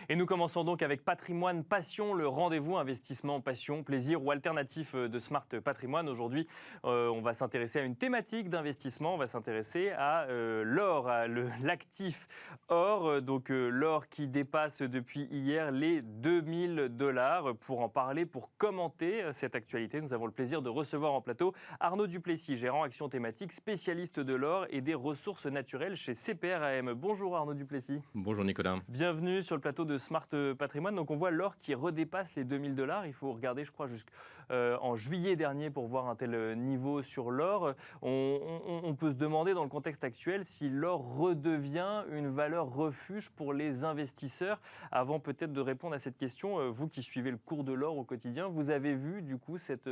Et nous commençons donc avec Patrimoine Passion, le rendez-vous investissement, passion, plaisir ou alternatif de Smart Patrimoine. Aujourd'hui, on va s'intéresser à une thématique d'investissement. On va s'intéresser à l'or, à l'actif or. Donc l'or qui dépasse depuis hier les 2000 $. Pour en parler, pour commenter cette actualité, nous avons le plaisir de recevoir en plateau Arnaud Duplessis, gérant action thématique, spécialiste de l'or et des ressources naturelles chez CPR AM. Bonjour Arnaud Duplessis. Bonjour Nicolas. Bienvenue sur le plateau de Smart Patrimoine. Donc on voit l'or qui redépasse les 2000 $. Il faut regarder, je crois, jusqu'en juillet dernier pour voir un tel niveau sur l'or. On peut se demander dans le contexte actuel si l'or redevient une valeur refuge pour les investisseurs. Avant peut-être de répondre à cette question, vous qui suivez le cours de l'or au quotidien, vous avez vu du coup cette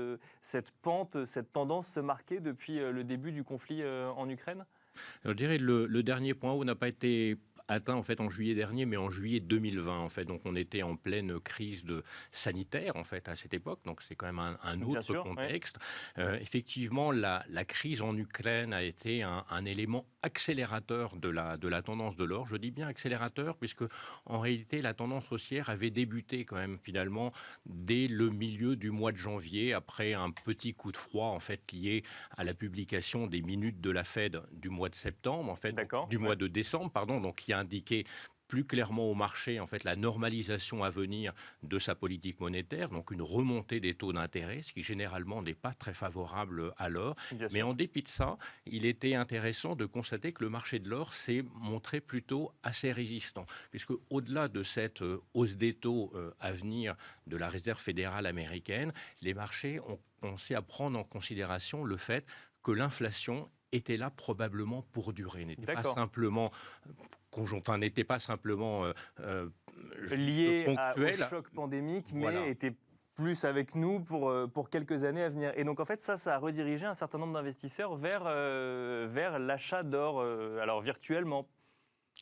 pente, cette tendance se marquer depuis le début du conflit en Ukraine ? Alors, je dirais le dernier point haut n'a pas été atteint en fait en juillet dernier, mais en juillet 2020 en fait. Donc on était en pleine crise sanitaire en fait à cette époque. Donc c'est quand même un autre contexte. Ouais. Effectivement, la crise en Ukraine a été un élément accélérateur de la tendance de l'or. Je dis bien accélérateur puisque en réalité la tendance haussière avait débuté quand même finalement dès le milieu du mois de janvier après un petit coup de froid en fait lié à la publication des minutes de la Fed du mois de septembre en fait, mois de décembre pardon, donc qui a indiqué plus clairement au marché en fait la normalisation à venir de sa politique monétaire, donc une remontée des taux d'intérêt, ce qui généralement n'est pas très favorable à l'or. Mais en dépit de ça, il était intéressant de constater que le marché de l'or s'est montré plutôt assez résistant, puisque au-delà de cette hausse des taux à venir de la Réserve fédérale américaine, les marchés ont commencé à prendre en considération le fait que l'inflation était là probablement pour durer, n'était pas simplement lié ponctuel au choc pandémique, mais était plus avec nous pour quelques années à venir. Et donc en fait, ça a redirigé un certain nombre d'investisseurs vers l'achat d'or, alors virtuellement.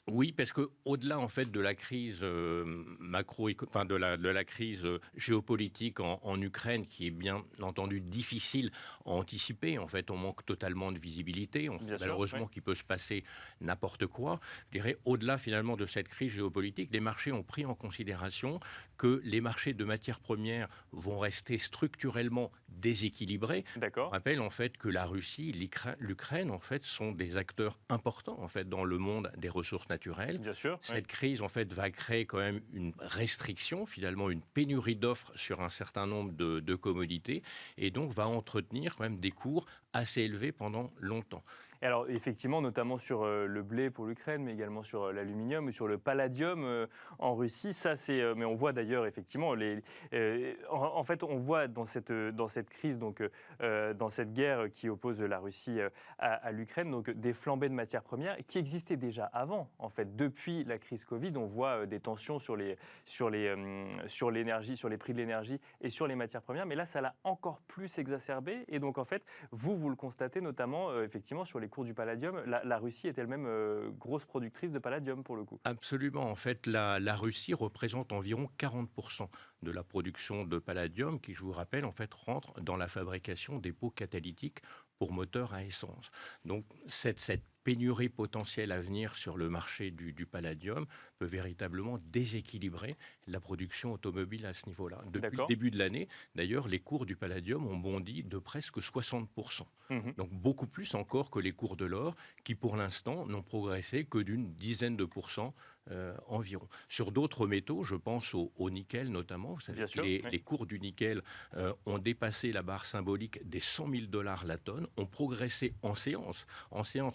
Oui, parce que au-delà en fait de la crise de la crise géopolitique en Ukraine, qui est bien entendu difficile à anticiper, en fait, on manque totalement de visibilité. On sait malheureusement qu'il peut se passer n'importe quoi. Je dirais au-delà finalement de cette crise géopolitique, les marchés ont pris en considération que les marchés de matières premières vont rester structurellement déséquilibrés. D'accord. On rappelle en fait que la Russie, l'Ukraine en fait sont des acteurs importants en fait dans le monde des ressources naturelles. Bien sûr, cette crise en fait va créer quand même une restriction, finalement une pénurie d'offres sur un certain nombre de commodités et donc va entretenir quand même des cours assez élevés pendant longtemps. Et alors effectivement, notamment sur le blé pour l'Ukraine, mais également sur l'aluminium ou sur le palladium en Russie, ça c'est. Mais on voit d'ailleurs effectivement en fait on voit dans cette crise donc dans cette guerre qui oppose la Russie à l'Ukraine donc des flambées de matières premières qui existaient déjà avant en fait depuis la crise Covid. On voit des tensions sur l'énergie, sur les prix de l'énergie et sur les matières premières, mais là ça l'a encore plus exacerbé et donc en fait vous le constatez notamment effectivement sur les cours du palladium. La Russie est elle-même grosse productrice de palladium pour le coup. Absolument. En fait, la Russie représente environ 40% de la production de palladium qui, je vous rappelle, en fait, rentre dans la fabrication des pots catalytiques pour moteurs à essence. Donc, cette pénurie potentielle à venir sur le marché du palladium peut véritablement déséquilibrer la production automobile à ce niveau-là. Depuis le début de l'année, d'ailleurs, les cours du palladium ont bondi de presque 60%. Donc beaucoup plus encore que les cours de l'or, qui pour l'instant n'ont progressé que d'une dizaine de pourcents environ. Sur d'autres métaux, je pense au nickel notamment. Vous savez que les cours du nickel ont dépassé la barre symbolique des 100 000 $ la tonne, ont progressé en séance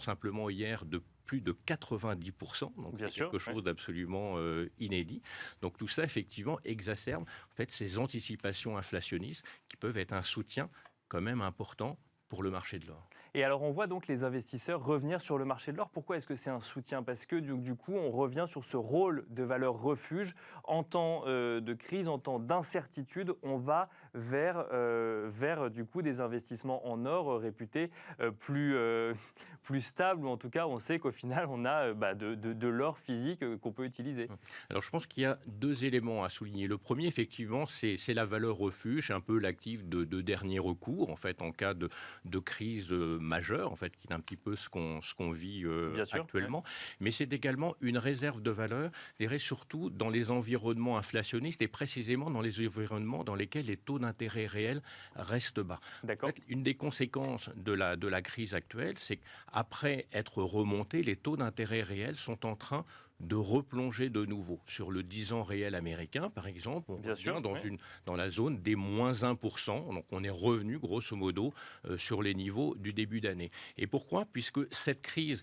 simplement hier de plus de 90%, donc c'est quelque chose d'absolument inédit. Donc tout ça, effectivement, exacerbe en fait, ces anticipations inflationnistes qui peuvent être un soutien quand même important pour le marché de l'or. Et alors on voit donc les investisseurs revenir sur le marché de l'or. Pourquoi est-ce que c'est un soutien ? Parce que du coup on revient sur ce rôle de valeur refuge en temps de crise, en temps d'incertitude. On va vers du coup des investissements en or réputés plus stables, ou en tout cas on sait qu'au final on a de l'or physique qu'on peut utiliser. Alors je pense qu'il y a deux éléments à souligner. Le premier, effectivement, c'est la valeur refuge, un peu l'actif de dernier recours, en fait, en cas de crise majeure, en fait, qui est un petit peu ce qu'on vit Bien sûr, actuellement. Mais c'est également une réserve de valeur, je dirais surtout dans les environnements inflationnistes et précisément dans les environnements dans lesquels les taux d'intérêt réels restent bas. d'accord. En fait, une des conséquences de la crise actuelle, c'est qu'après être remontés, les taux d'intérêt réels sont en train de replonger de nouveau. Sur le 10 ans réel américain, par exemple, on Bien revient sûr, oui. dans la zone des moins 1%. Donc on est revenu, grosso modo, sur les niveaux du début d'année. Et pourquoi ? Puisque cette crise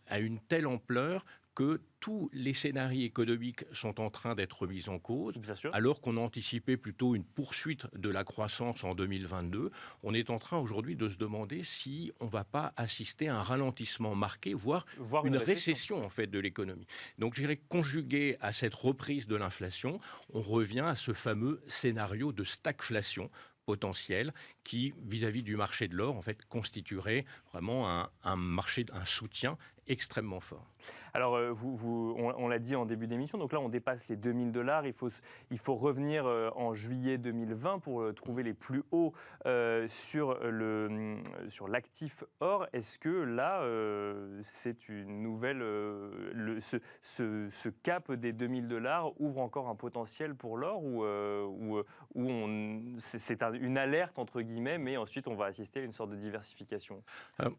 a une telle ampleur que tous les scénarios économiques sont en train d'être mis en cause, Bien sûr. alors qu'on anticipait plutôt une poursuite de la croissance en 2022. On est en train aujourd'hui de se demander si on ne va pas assister à un ralentissement marqué, voire Voire une une récession. récession en fait de l'économie. Donc je dirais conjugué à cette reprise de l'inflation, on revient à ce fameux scénario de stagflation potentiel qui, vis-à-vis du marché de l'or, en fait, constituerait vraiment un soutien extrêmement fort. Alors, on l'a dit en début d'émission, donc là, on dépasse les 2000 $. Il faut revenir en juillet 2020 pour trouver les plus hauts sur l'actif or. Est-ce que là, c'est une nouvelle. Ce cap des 2000 $ ouvre encore un potentiel pour l'or, ou c'est une alerte, entre guillemets, mais ensuite, on va assister à une sorte de diversification? Euh,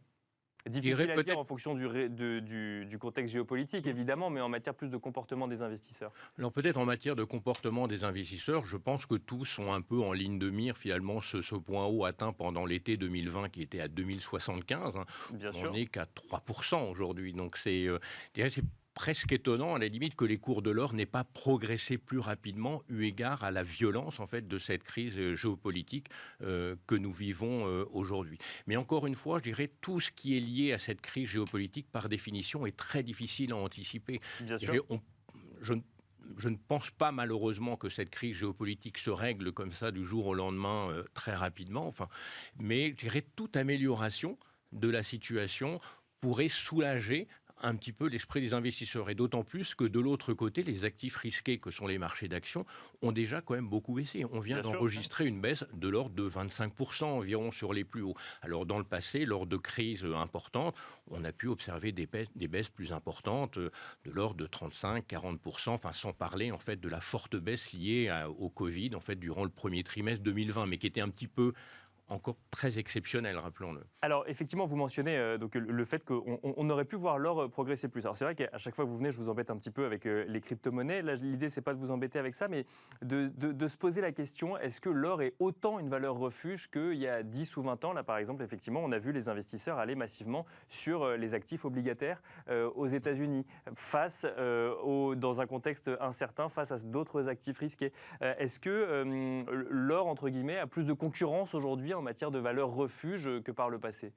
Difficile à dire peut-être en fonction du contexte géopolitique, évidemment, mais en matière plus de comportement des investisseurs. Alors peut-être en matière de comportement des investisseurs, je pense que tous sont un peu en ligne de mire finalement ce point haut atteint pendant l'été 2020 qui était à 2075. Bien On sûr. n'est qu'à 3% aujourd'hui. Donc je dirais, c'est presque étonnant à la limite que les cours de l'or n'aient pas progressé plus rapidement eu égard à la violence en fait de cette crise géopolitique que nous vivons aujourd'hui. Mais encore une fois, je dirais tout ce qui est lié à cette crise géopolitique par définition est très difficile à anticiper. Bien Je sûr. dirais, je ne pense pas malheureusement que cette crise géopolitique se règle comme ça du jour au lendemain très rapidement. Enfin, mais je dirais toute amélioration de la situation pourrait soulager un petit peu l'esprit des investisseurs. Et d'autant plus que de l'autre côté, les actifs risqués que sont les marchés d'actions ont déjà quand même beaucoup baissé. On vient Bien sûr. d'enregistrer une baisse de l'ordre de 25% environ sur les plus hauts. Alors dans le passé, lors de crises importantes, on a pu observer des baisses plus importantes de l'ordre de 35-40%, enfin sans parler en fait de la forte baisse liée au Covid en fait durant le premier trimestre 2020, mais qui était un petit peu encore très exceptionnel, rappelons-le. Alors, effectivement, vous mentionnez donc le fait qu'on aurait pu voir l'or progresser plus. Alors, c'est vrai qu'à chaque fois que vous venez, je vous embête un petit peu avec les crypto-monnaies. Là, l'idée, c'est pas de vous embêter avec ça, mais de se poser la question, est-ce que l'or est autant une valeur refuge qu'il y a 10 ou 20 ans? Là, par exemple, effectivement, on a vu les investisseurs aller massivement sur les actifs obligataires aux États-Unis, dans un contexte incertain, face à d'autres actifs risqués. Est-ce que l'or, entre guillemets, a plus de concurrence aujourd'hui en matière de valeur refuge que par le passé?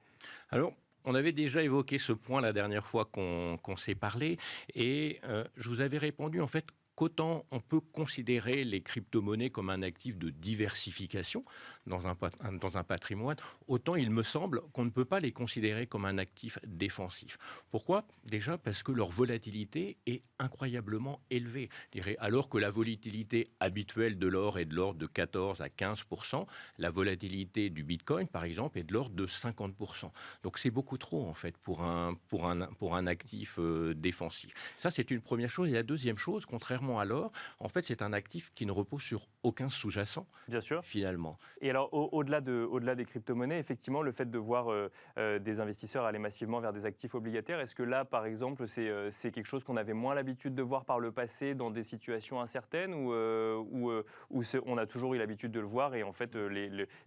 Alors, on avait déjà évoqué ce point la dernière fois qu'on s'est parlé, et je vous avais répondu en fait qu'autant on peut considérer les crypto-monnaies comme un actif de diversification dans un patrimoine, autant il me semble qu'on ne peut pas les considérer comme un actif défensif. Pourquoi ? Déjà parce que leur volatilité est incroyablement élevée. Je dirais, alors que la volatilité habituelle de l'or est de l'ordre de 14 à 15%, la volatilité du Bitcoin, par exemple, est de l'ordre de 50%. Donc c'est beaucoup trop, en fait, pour un actif défensif. Ça, c'est une première chose. Et la deuxième chose, contrairement à l'or, en fait, c'est un actif qui ne repose sur aucun sous-jacent, Bien sûr. finalement. Et alors, au-delà des crypto-monnaies, effectivement, le fait de voir des investisseurs aller massivement vers des actifs obligataires, est-ce que là, par exemple, c'est quelque chose qu'on avait moins l'habitude de voir par le passé dans des situations incertaines, ou on a toujours eu l'habitude de le voir, et en fait,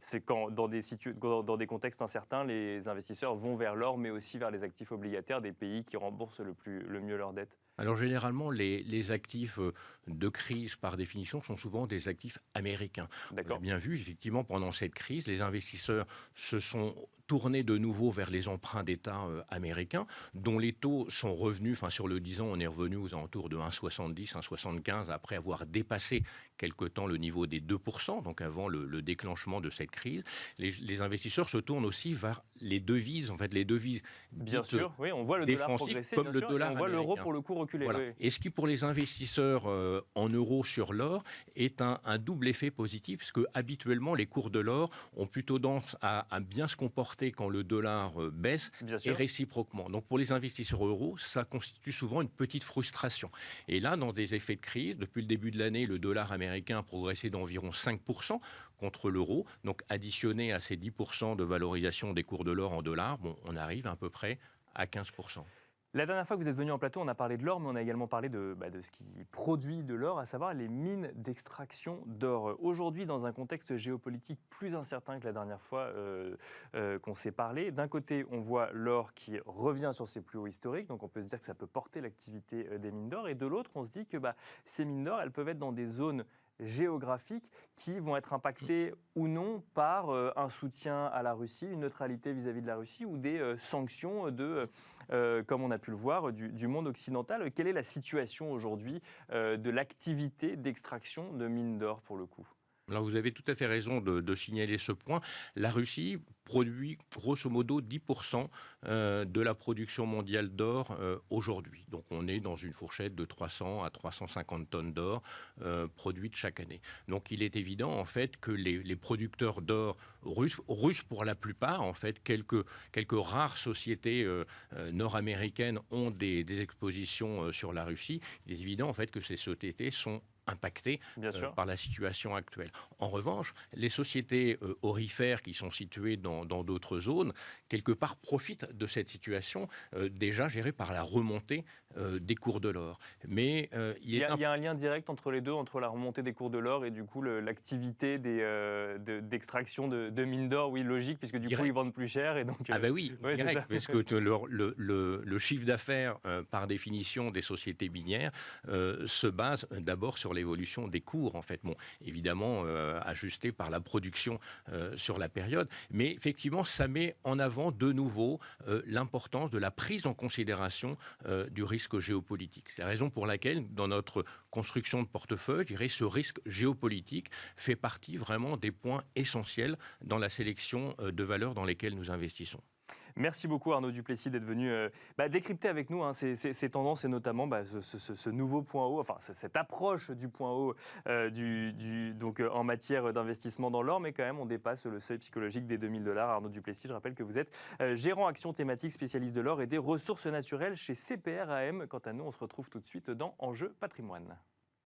c'est quand dans des contextes incertains, les investisseurs vont vers l'or, mais aussi vers les actifs obligataires des pays qui remboursent le mieux leurs dettes? Alors généralement, les actifs de crise, par définition, sont souvent des actifs américains. On D'accord. a bien vu, effectivement, pendant cette crise, les investisseurs se sont tourner de nouveau vers les emprunts d'État américains, dont les taux sont revenus, sur le 10 ans, on est revenu aux alentours de 1,70, 1,75, après avoir dépassé quelque temps le niveau des 2%, donc avant le déclenchement de cette crise. Les investisseurs se tournent aussi vers les devises, les devises bien sûr, oui, on voit le dollar progresser, comme le dollar on voit américain. l'euro pour le coup reculer. Voilà. Oui. Et ce qui, pour les investisseurs en euros sur l'or, est un double effet positif, parce que habituellement, les cours de l'or ont plutôt tendance à bien se comporter quand le dollar baisse, et réciproquement. Donc pour les investisseurs euros, ça constitue souvent une petite frustration. Et là, dans des effets de crise, depuis le début de l'année, le dollar américain a progressé d'environ 5% contre l'euro. Donc additionné à ces 10% de valorisation des cours de l'or en dollars, on arrive à peu près à 15%. La dernière fois que vous êtes venu en plateau, on a parlé de l'or, mais on a également parlé de ce qui produit de l'or, à savoir les mines d'extraction d'or. Aujourd'hui, dans un contexte géopolitique plus incertain que la dernière fois qu'on s'est parlé, d'un côté, on voit l'or qui revient sur ses plus hauts historiques, donc on peut se dire que ça peut porter l'activité des mines d'or, et de l'autre, on se dit que ces mines d'or, elles peuvent être dans des zones géographiques qui vont être impactées ou non par un soutien à la Russie, une neutralité vis-à-vis de la Russie ou des sanctions comme on a pu le voir, du monde occidental. Quelle est la situation aujourd'hui de l'activité d'extraction de mines d'or pour le coup ? Alors vous avez tout à fait raison de signaler ce point. La Russie produit grosso modo 10% de la production mondiale d'or aujourd'hui. Donc on est dans une fourchette de 300 à 350 tonnes d'or produites chaque année. Donc il est évident en fait que les producteurs d'or russes pour la plupart, en fait, quelques rares sociétés nord-américaines ont des expositions sur la Russie. Il est évident en fait que ces sociétés sont impactés par la situation actuelle. En revanche, les sociétés aurifères qui sont situées dans d'autres zones, quelque part profitent de cette situation déjà gérée par la remontée des cours de l'or. Mais il y a un lien direct entre les deux, entre la remontée des cours de l'or et du coup l'activité d'extraction de mines d'or. Oui, logique, puisque du coup ils vendent plus cher. Et donc, oui, direct, parce que le chiffre d'affaires, par définition, des sociétés minières se base d'abord sur l'évolution des cours, en fait. Bon, évidemment, ajusté par la production sur la période. Mais effectivement, ça met en avant de nouveau l'importance de la prise en considération du risque géopolitique. C'est la raison pour laquelle, dans notre construction de portefeuille, je dirais, ce risque géopolitique fait partie vraiment des points essentiels dans la sélection de valeurs dans lesquelles nous investissons. Merci beaucoup Arnaud Duplessis d'être venu décrypter avec nous ces tendances et notamment ce nouveau point haut, enfin cette approche du point haut donc, en matière d'investissement dans l'or, mais quand même on dépasse le seuil psychologique des $2000. Arnaud Duplessis, je rappelle que vous êtes gérant action thématique spécialiste de l'or et des ressources naturelles chez CPR AM. Quant à nous, on se retrouve tout de suite dans Enjeu Patrimoine.